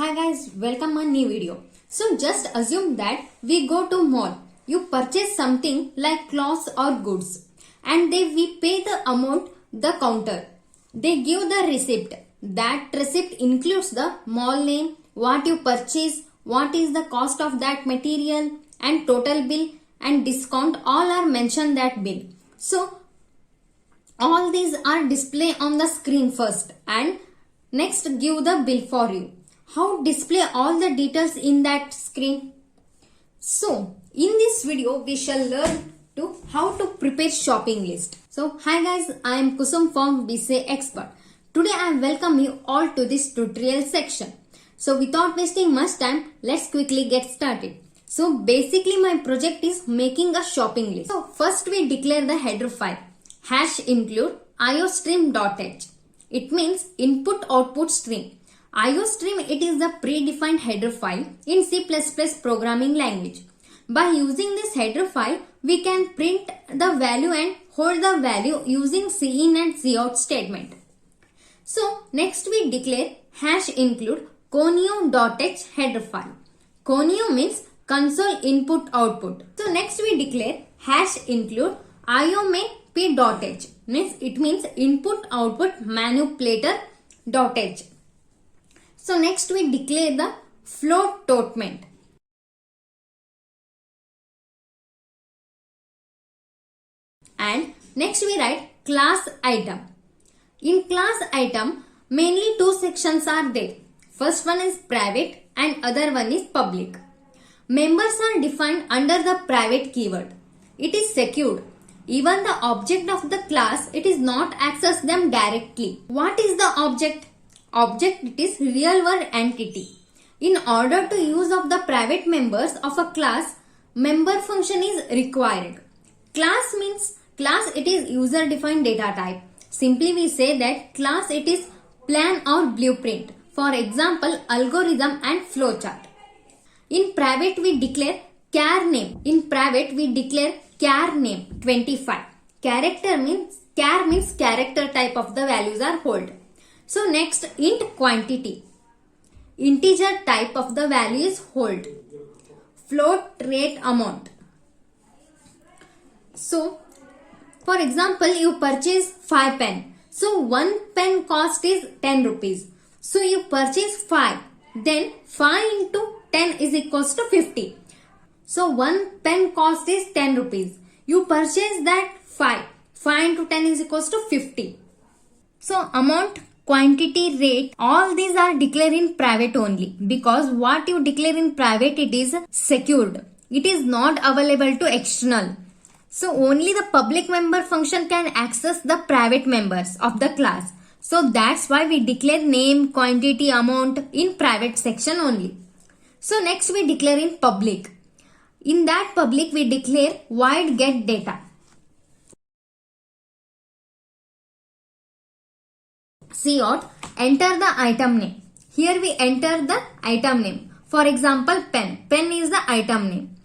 Hi guys, welcome a new video. So just assume that we go to mall. You purchase something like clothes or goods and we pay the amount the counter. They give the receipt. That receipt includes the mall name, what you purchase, what is the cost of that material and total bill and discount all are mentioned that bill. So all these are displayed on the screen first and next give the bill for you. How display all the details in that screen? So in this video we shall learn to how to prepare shopping list. So hi guys, I am Kusum from BCA Expert. Today I welcome you all to this tutorial section. So without wasting much time, let's quickly get started. So basically my project is making a shopping list. So first we declare the header file. #include iostream.h. It means input output stream. IOStream, it is the predefined header file in C++ programming language. By using this header file, we can print the value and hold the value using cin and cout statement. So next we declare #include conio.h header file. Conio means console input output. So next we declare #include iomainp.h means it means input output manipulator.h. So next we declare the float statement. And next we write class item. In class item, mainly two sections are there. First one is private and other one is public. Members are defined under the private keyword. It is secured. Even the object of the class, it is not access them directly. What is the object? Object, it is real world entity. In order to use of the private members of a class, member function is required. Class means class, it is user defined data type. Simply we say that class, it is plan or blueprint. For example, algorithm and flowchart. In private we declare char name. In private we declare char name 25. Char means character type of the values are hold. So next int quantity. Integer type of the value is hold. Float rate amount. So for example, you purchase 5 pen. So 1 pen cost is 10 rupees. So you purchase 5. Then 5 into 10 is equals to 50. So 1 pen cost is 10 rupees. You purchase that 5. 5 into 10 is equals to 50. So amount, quantity, rate, all these are declared in private only. Because what you declare in private, it is secured. It is not available to external. So only the public member function can access the private members of the class. So that's why we declare name, quantity, amount in private section only. So next we declare in public. In that public we declare void get data. Cout, enter the item name. Here we enter the item name. For example, pen. Pen is the item name.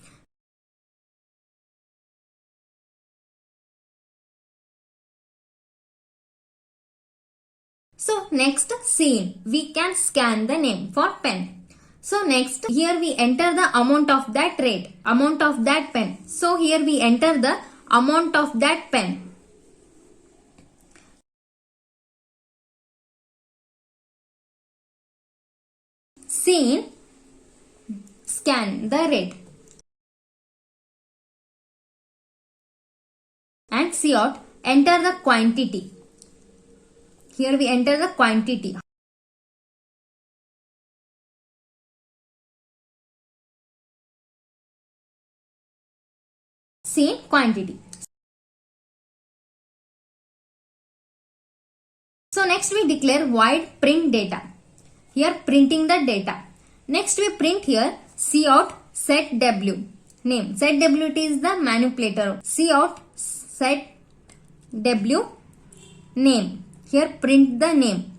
So next scene, we can scan the name for pen. So next here we enter the amount of that rate, amount of that pen. So here we enter the amount of that pen. Scene, scan the rate. And cout, enter the quantity. Here we enter the quantity. Scene, quantity. So next we declare void print data. Here printing the data. Next we print here cout set w name. Set w, it is the manipulator. Cout set w name. Here print the name.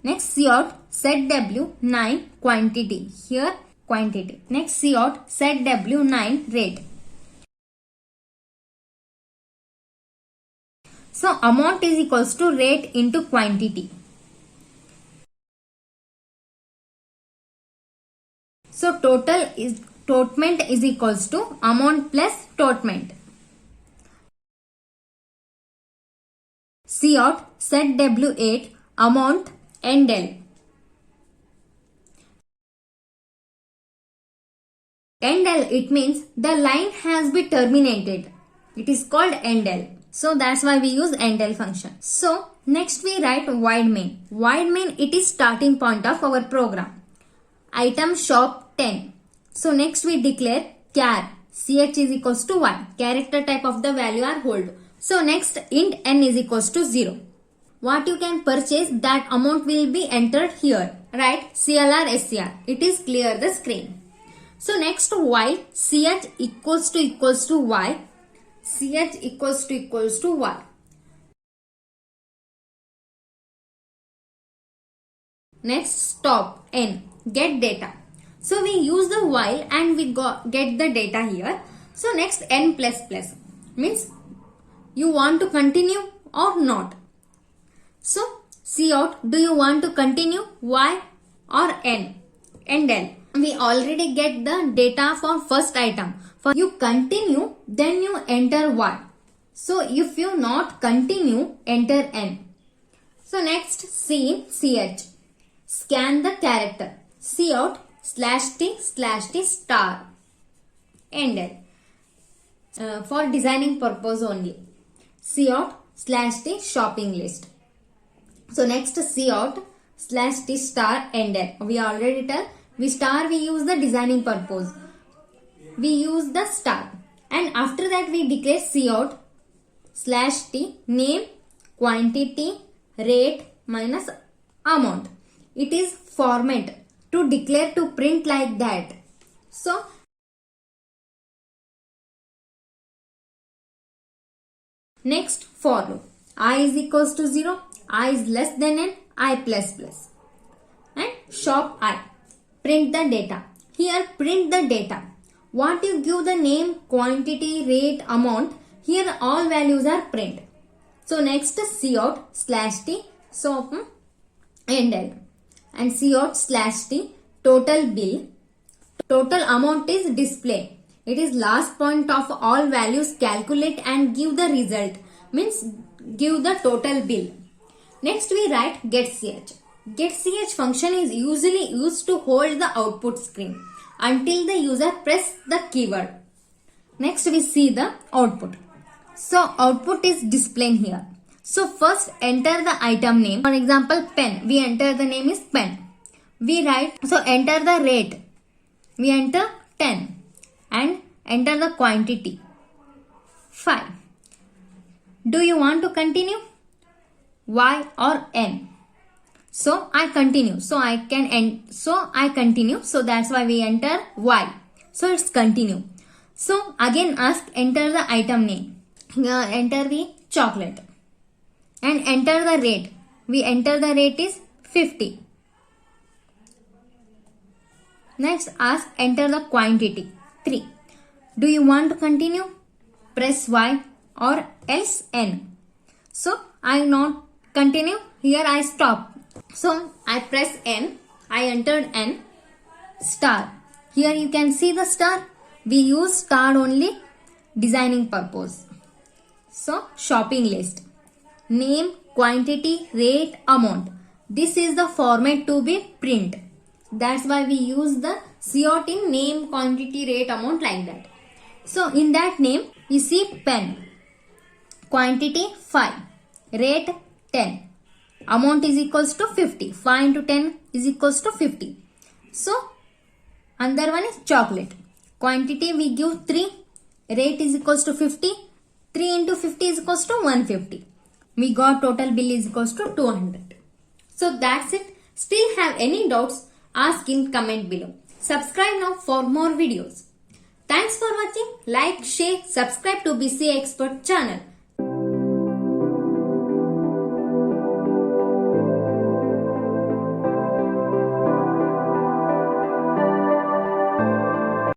Next cout set w9 quantity. Here quantity. Next cout set w9 rate. So amount is equals to rate into quantity. So totement is equals to amount plus totement. Cout set W8 amount end L. End L, it means the line has been terminated. It is called end L. So that's why we use end L function. So next we write void main. Void main, it is starting point of our program. Item shop 10. So next we declare char. Ch is equals to 1. Character type of the value are hold. So next int n is equals to 0. What you can purchase, that amount will be entered here. Right? CLR SCR. It is clear the screen. So next while ch equals to y. Ch equals to y. Next stop n. Get data. So we use the while and we get the data here. So next n plus plus means you want to continue or not. So cout, do you want to continue y or n? End L. We already get the data for first item. For you continue, then you enter y. So if you not continue, enter n. So next ch. Scan the character. Cout /t star. End L. For designing purpose only. Cout /t shopping list. So next cout /t star end L. We already tell we use the designing purpose. We use the star. And after that we declare cout /t name quantity rate minus amount. It is format to declare to print like that. So next for loop. I is equals to 0. I is less than n. I plus plus. And shop I. Print the data. Here print the data. What you give the name, quantity, rate, amount. Here all values are print. So next cout /t. So end L. And cout /t total bill. Total amount is display. It is last point of all values, calculate and give the result. Means give the total bill. Next we write getch. Getch function is usually used to hold the output screen until the user press the keyword. Next we see the output. So output is displayed here. So first enter the item name. For example pen. We enter the name is pen. We write, so enter the rate. We enter 10 and enter the quantity 5. Do you want to continue y or n? So I continue. So I can end. So I continue. So that's why we enter y. So it's continue. So again ask enter the item name. Enter the chocolate and enter the rate. We enter the rate is 50. Next ask enter the quantity 3. Do you want to continue? Press y or else n. So I not continue. Here I stop. So I press n. I entered n. Star. Here you can see the star. We use star only designing purpose. So shopping list. Name, quantity, rate, amount. This is the format to be print. That's why we use the cout in name, quantity, rate, amount like that. So in that name you see pen. Quantity 5. Rate 10. Amount is equals to 50. 5 into 10 is equals to 50. So another one is chocolate. Quantity we give 3. Rate is equals to 50. 3 into 50 is equals to 150. We got total bill is equals to 200. So that's it. Still have any doubts? Ask in comment below. Subscribe now for more videos. Thanks for watching. Like, share, subscribe to BCA Expert channel.